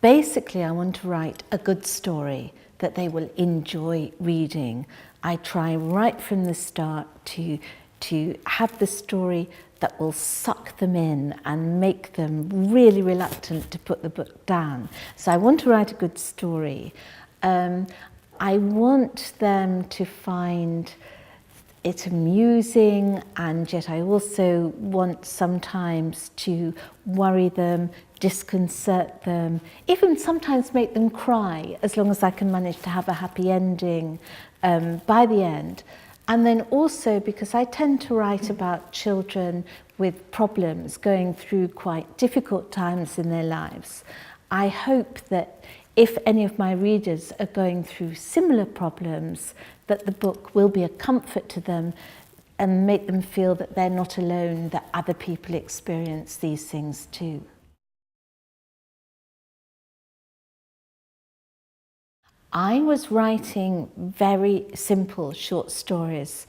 Basically, I want to write a good story that they will enjoy reading. I try right from the start to have the story that will suck them in and make them really reluctant to put the book down. So I want to write a good story. I want them to find it amusing, and yet I also want sometimes to worry them, disconcert them, even sometimes make them cry, as long as I can manage to have a happy ending by the end. And then also, because I tend to write about children with problems, going through quite difficult times in their lives, I hope that if any of my readers are going through similar problems, that the book will be a comfort to them and make them feel that they're not alone, that other people experience these things too. I was writing very simple short stories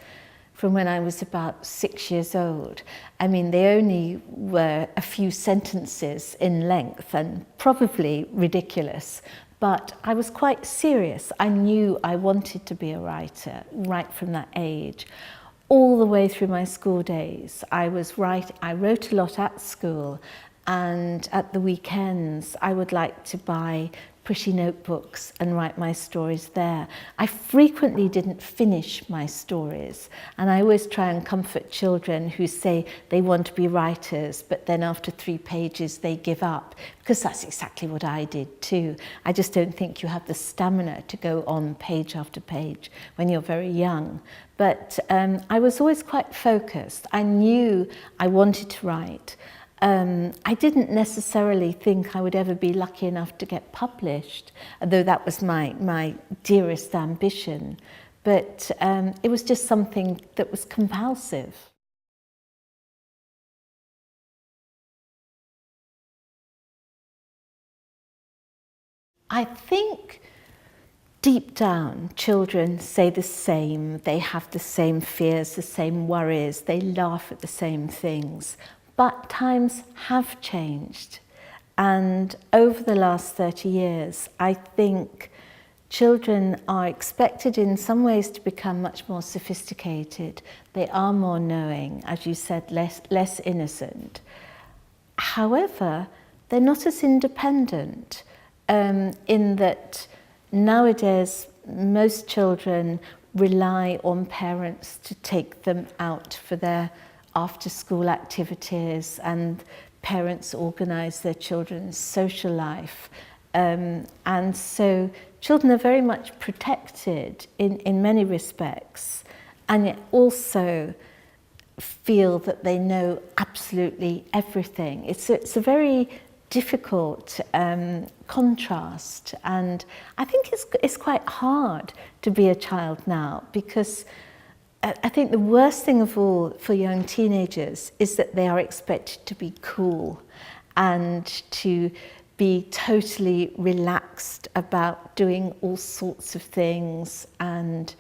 from when I was about 6 years old. I mean, they only were a few sentences in length and probably ridiculous, but I was quite serious. I knew I wanted to be a writer right from that age. All the way through my school days, I wrote a lot at school, and at the weekends I would like to buy pretty notebooks and write my stories there. I frequently didn't finish my stories, and I always try and comfort children who say they want to be writers, but then after 3 pages they give up, because that's exactly what I did too. I just don't think you have the stamina to go on page after page when you're very young. But I was always quite focused. I knew I wanted to write. I didn't necessarily think I would ever be lucky enough to get published, though that was my dearest ambition. But it was just something that was compulsive. I think deep down, children say the same. They have the same fears, the same worries. They laugh at the same things. But times have changed, and over the last 30 years, I think children are expected in some ways to become much more sophisticated. They are more knowing, as you said, less innocent. However, they're not as independent, in that nowadays most children rely on parents to take them out for their after-school activities, and parents organise their children's social life. And so children are very much protected in many respects, and yet also feel that they know absolutely everything. It's a very difficult contrast, and I think it's quite hard to be a child now, because I think the worst thing of all for young teenagers is that they are expected to be cool and to be totally relaxed about doing all sorts of things, and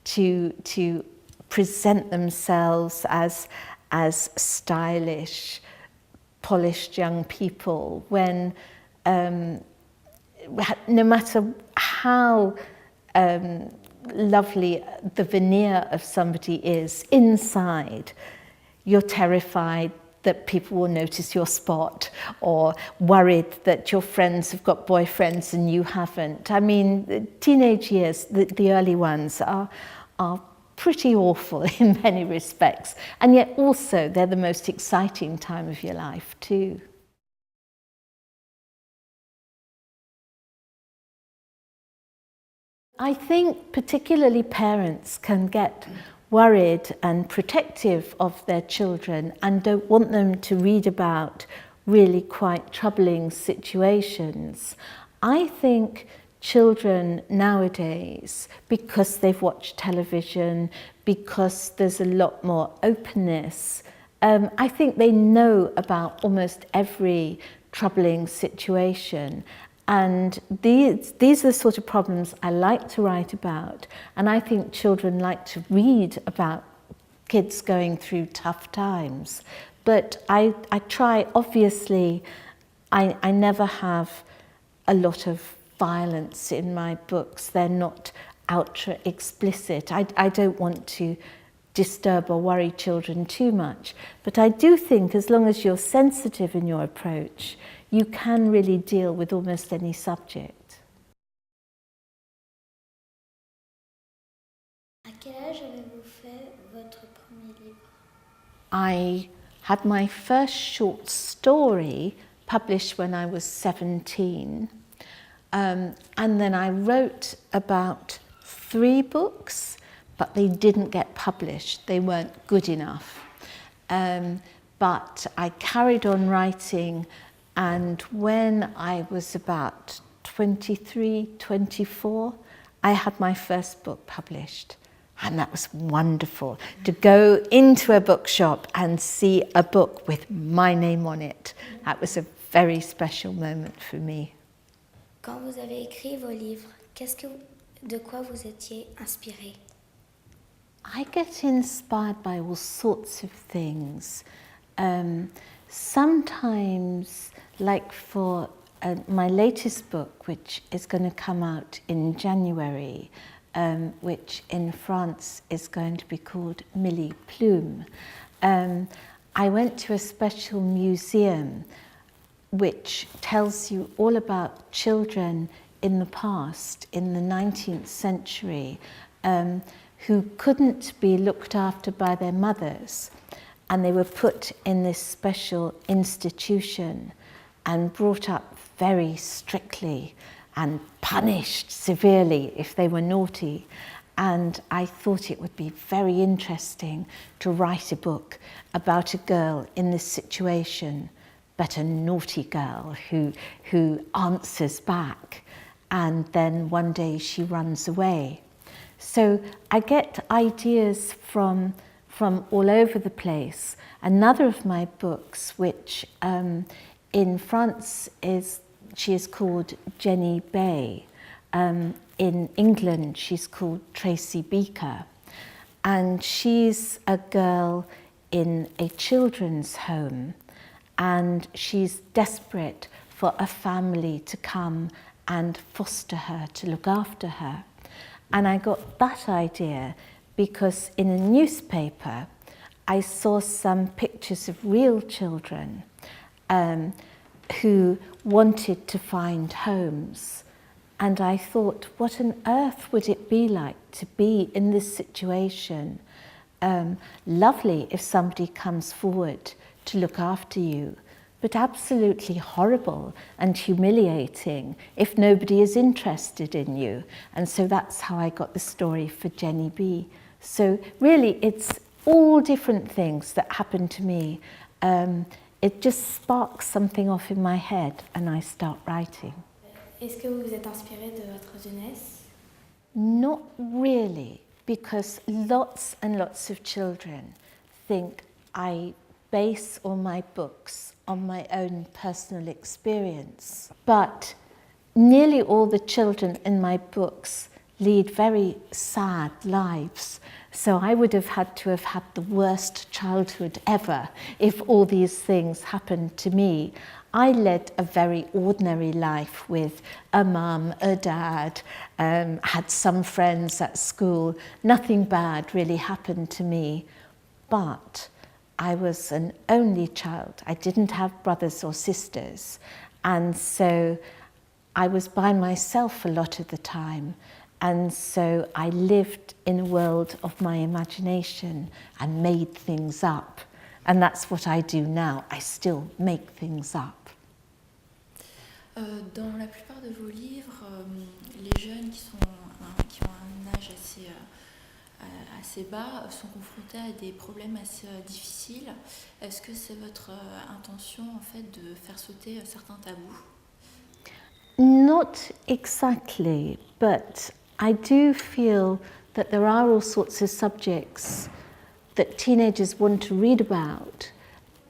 to present themselves as stylish, polished young people, when no matter how lovely the veneer of somebody is, inside you're terrified that people will notice your spot, or worried that your friends have got boyfriends and you haven't. I mean, the teenage years, the early ones, are pretty awful in many respects, and yet also they're the most exciting time of your life too. I think particularly parents can get worried and protective of their children and don't want them to read about really quite troubling situations. I think children nowadays, because they've watched television, because there's a lot more openness, I think they know about almost every troubling situation. And these are the sort of problems I like to write about, and I think children like to read about kids going through tough times. But I try, obviously, I never have a lot of violence in my books. They're not ultra explicit. I don't want to disturb or worry children too much, but I do think as long as you're sensitive in your approach, you can really deal with almost any subject. À quel âge avez-vous fait votre premier livre? I had my first short story published when I was 17, and then I wrote about 3 books, but they didn't get published. They weren't good enough. But I carried on writing, and when I was about 23, 24, I had my first book published. And that was wonderful, to go into a bookshop and see a book with my name on it. That was a very special moment for me. Quand vous avez écrit vos livres, de quoi vous étiez inspiré? I get inspired by all sorts of things. Sometimes, like for my latest book, which is going to come out in January, which in France is going to be called Millie Plume. I went to a special museum which tells you all about children in the past, in the 19th century, who couldn't be looked after by their mothers, and they were put in this special institution and brought up very strictly and punished severely if they were naughty. And I thought it would be very interesting to write a book about a girl in this situation, but a naughty girl who answers back, and then one day she runs away. So I get ideas from all over the place. Another of my books, which in France she is called Jenny Bay. In England, she's called Tracy Beaker. And she's a girl in a children's home, and she's desperate for a family to come and foster her, to look after her. And I got that idea because in a newspaper, I saw some pictures of real children who wanted to find homes. And I thought, what on earth would it be like to be in this situation? Lovely if somebody comes forward to look after you, but absolutely horrible and humiliating if nobody is interested in you. And so that's how I got the story for Jenny B. So really, it's all different things that happen to me. It just sparks something off in my head and I start writing. Est-ce que vous vous êtes inspiré de votre jeunesse? Not really, because lots and lots of children think I base all my books on my own personal experience. But nearly all the children in my books lead very sad lives. So I would have had to have had the worst childhood ever if all these things happened to me. I led a very ordinary life with a mum, a dad, had some friends at school. Nothing bad really happened to me, but I was an only child. I didn't have brothers or sisters, and so I was by myself a lot of the time. And so I lived in a world of my imagination and made things up. And that's what I do now. I still make things up. Dans la plupart de vos livres, les jeunes qui ont un âge assez bas sont confrontés à des problèmes assez difficiles. Est-ce que c'est votre intention en fait de faire sauter certains tabous? Not exactly, but I do feel that there are all sorts of subjects that teenagers want to read about,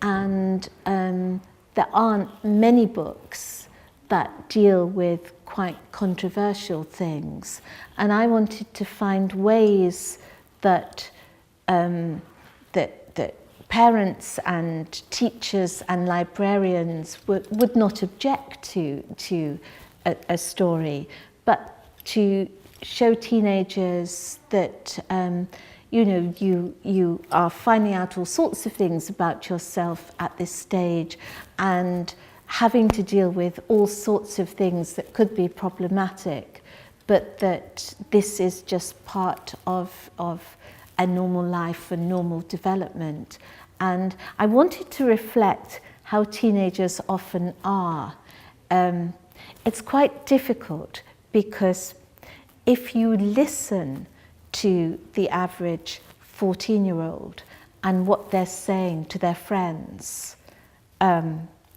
and there aren't many books that deal with quite controversial things. And I wanted to find ways that that parents and teachers and librarians would not object to a story, but to show teenagers that you are finding out all sorts of things about yourself at this stage and having to deal with all sorts of things that could be problematic, but that this is just part of a normal life and normal development. And I wanted to reflect how teenagers often are. It's quite difficult because if you listen to the average 14-year-old and what they're saying to their friends,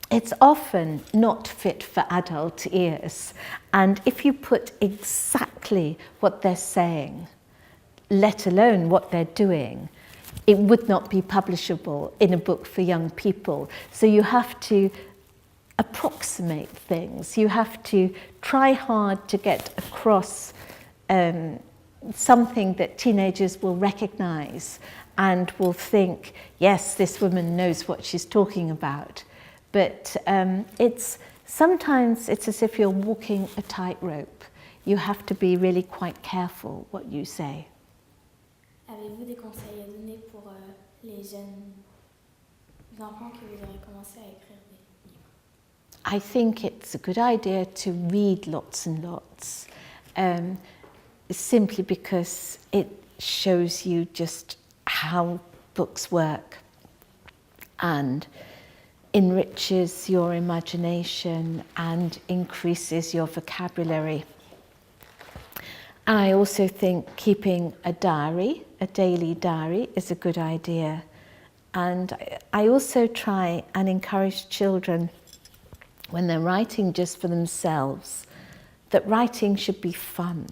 it's often not fit for adult ears. And if you put exactly what they're saying, let alone what they're doing, it would not be publishable in a book for young people. So you have to approximate things. You have to try hard to get across something that teenagers will recognize and will think, yes, this woman knows what she's talking about. But sometimes it's as if you're walking a tightrope. You have to be really quite careful what you say. Avez-vous des conseils à donner pour les jeunes enfants qui voudraient commencer à écrire des livres? I think it's a good idea to read lots and lots, simply because it shows you just how books work and enriches your imagination and increases your vocabulary. And I also think keeping a diary, a daily diary, is a good idea. And I also try and encourage children, when they're writing just for themselves, that writing should be fun.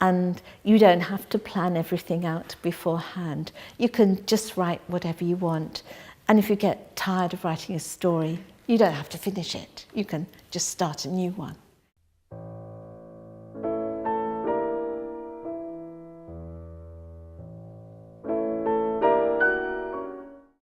And you don't have to plan everything out beforehand. You can just write whatever you want. And if you get tired of writing a story, you don't have to finish it. You can just start a new one.